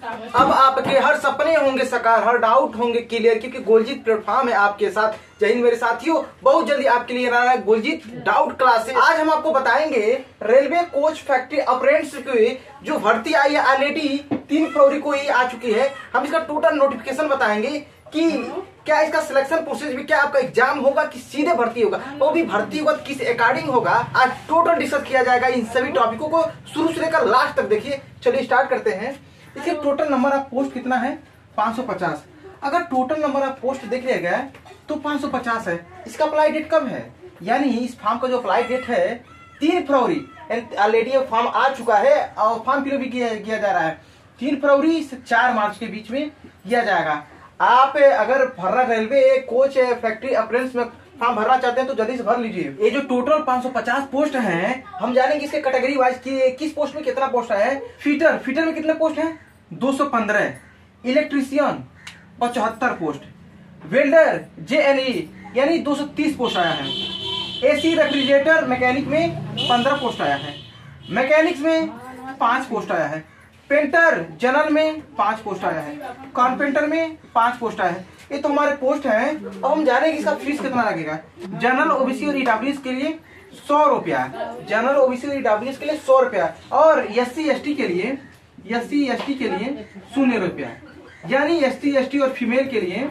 अब आपके हर सपने होंगे साकार, हर डाउट होंगे क्लियर, क्योंकि गोलजीत प्लेटफॉर्म है आपके साथ। जय हिंद मेरे साथियों, बहुत जल्दी आपके लिए आ रहा है गोलजीत डाउट क्लासेस। आज हम आपको बताएंगे रेलवे कोच फैक्ट्री अप्रेंटिस की जो भर्ती आई है ऑलरेडी 3 फरवरी को ही आ चुकी है। हम इसका टोटल नोटिफिकेशन बताएंगे कि क्या इसका सिलेक्शन प्रोसेस भी, क्या आपका एग्जाम होगा कि सीधे भर्ती होगा, वो भी भर्ती होगा किस अकॉर्डिंग होगा, आज टोटल डिस्कस किया जाएगा। इन सभी टॉपिकों को शुरू से लेकर लास्ट तक देखिए। चलिए स्टार्ट करते हैं। इसके टोटल नंबर ऑफ पोस्ट कितना है? 550। अगर टोटल नंबर ऑफ पोस्ट देख लिया गया तो 550 है। इसका अप्लाई डेट कब है? यानी इस फॉर्म का जो अप्लाई डेट है 3 फरवरी। ऑलरेडी फॉर्म आ चुका है और फॉर्म फिल भी किया जा रहा है। 3 फरवरी से 4 मार्च के बीच में किया जाएगा। आप अगर भरना रेलवे कोच फैक्ट्री अप्रेंटिस में फॉर्म भरना चाहते हैं तो जल्दी से भर लीजिए। ये जो टोटल 550 पोस्ट हैं, हम जानेंगे इसके कैटेगरी वाइज किस पोस्ट में कितना पोस्ट है। फीटर में कितने पोस्ट हैं? 215। Electrician 75 post. वेल्डर JNE यानी 230 पोस्ट आया है। AC रेफ्रिजरेटर मैकेनिक में 15 पोस्ट आया है। मैकेनिक्स में 5 पोस्ट आया है। पेंटर जनरल में 5 पोस्ट आया है। कारपेंटर में 5 पोस्ट आया है। ये तो हमारे पोस्ट हैं। अब हम जानेंगे इसका फीस कितना लगेगा। जनरल OBC और EWS के लिए 100 रुपया, जनरल OBC और EWS के लिए 100 रुपया, और SC ST के लिए 0 रुपया। यानी SC ST और फीमेल के लिए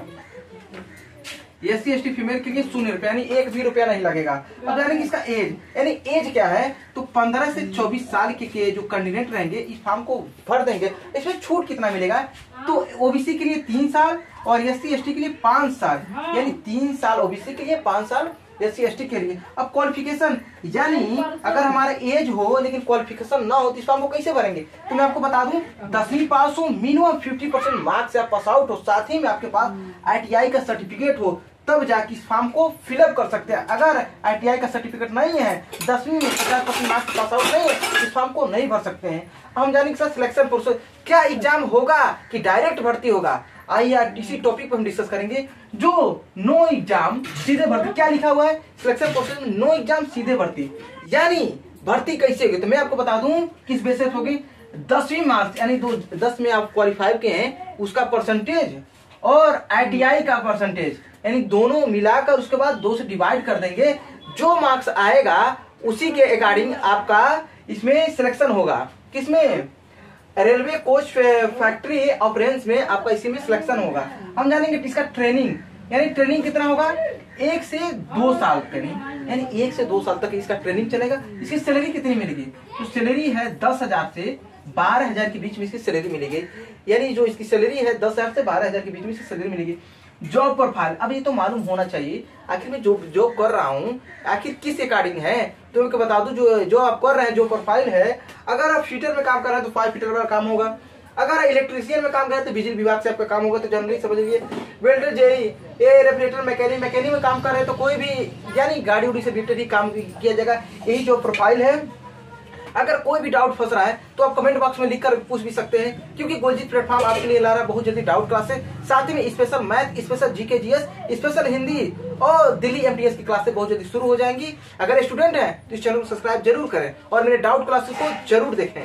0 रुपया, यानी 1 भी रुपया नहीं लगेगा। अब जानेंगे इसका एज, यानी एज क्या है तो 15 से 24 साल के जो कैंडिडेट रहेंगे इस फॉर्म को भर देंगे। इसमें छूट कितना मिलेगा तो OBC के लिए 3 साल और SC ST के लिए 5 साल, यानी 3 साल OBC के लिए, 5 साल SC ST के लिए। अब क्वालिफिकेशन, यानी अगर हमारा एज हो लेकिन क्वालिफिकेशन ना हो तो इस फॉर्म को कैसे भरेंगे तो मैं आपको बता दूं, 10वीं पास हो, मिनिमम 50% मार्क्स से आप पास आउट हो, साथ ही में आपके पास ITI का सर्टिफिकेट हो, तब जाके इस फॉर्म को फिलअप कर सकते हैं। अगर ITI का सर्टिफिकेट नहीं है, 10वीं में 50% मार्क्स पास आउट नहीं है, इस फॉर्म को नहीं भर सकते हैं। हम जानेंगे सर सिलेक्शन प्रोसेस, क्या एग्जाम होगा कि डायरेक्ट भर्ती होगा। IRTC टॉपिक पर हम डिस्कस करेंगे। जो नो एग्जाम सीधे भर्ती, क्या लिखा हुआ है सिलेक्शन प्रोसेस में? नो एग्जाम सीधे भर्ती, यानी भर्ती कैसे होगी तो मैं आपको बता दूं किस बेसिस होगी। 10वीं मार्क्स यानी 10 में आप क्वालिफाई के हैं उसका परसेंटेज और ITI का परसेंटेज, यानी दोनों मिलाकर उसके बाद 2 से डिवाइड कर देंगे। जो मार्क्स आएगा उसी के अकॉर्डिंग आपका इसमें सिलेक्शन होगा। किसमें? रेलवे कोच फैक्ट्री अप्रेंटिस में आपका इसी में सिलेक्शन होगा। हम जानेंगे इसका ट्रेनिंग, यानी ट्रेनिंग कितना होगा 1 से 2 साल ट्रेनिंग, यानी 1 से 2 साल तक इसका ट्रेनिंग चलेगा। इसकी सैलरी कितनी मिलेगी तो सैलरी है 10,000 से 12,000 के बीच में इसकी सैलरी मिलेगी। यानी जो इसकी सैलरी है 10,000 से 12,000 के बीच में इसकी सैलरी मिलेगी। जॉब प्रोफाइल, अब ये तो मालूम होना चाहिए आखिर में जो जॉब कर रहा हूँ आखिर किस अकॉर्डिंग है तो मैं बता दूं, जो आप कर रहे हैं जो प्रोफाइल है, अगर आप फीटर में काम कर रहे हैं तो 5 फीटर का काम होगा। अगर इलेक्ट्रीशियन में काम कर रहे हैं तो बिजली विभाग से आपका काम होगा, तो जनरली समझ लीजिए। वेल्डर JE, रेफ्रिजरेटर मैकेनिक में काम कर रहे हैं तो कोई भी, यानी गाड़ी उड़ी से रिलेटेड ही काम किया जाएगा। यही जो प्रोफाइल है। अगर कोई भी डाउट फंस रहा है तो आप कमेंट बॉक्स में लिखकर पूछ भी सकते हैं, क्योंकि गोलजीत प्लेटफॉर्म आपके लिए ला रहा है बहुत जल्दी डाउट क्लासेस, साथ ही में special math, special GK GS, special Hindi और दिल्ली MTS की क्लासेस बहुत जल्दी शुरू हो जाएंगी। अगर स्टूडेंट हैं तो इस चैनल को सब्सक्राइब जरूर करें और मेरे डाउट क्लासेस को जरूर देखें।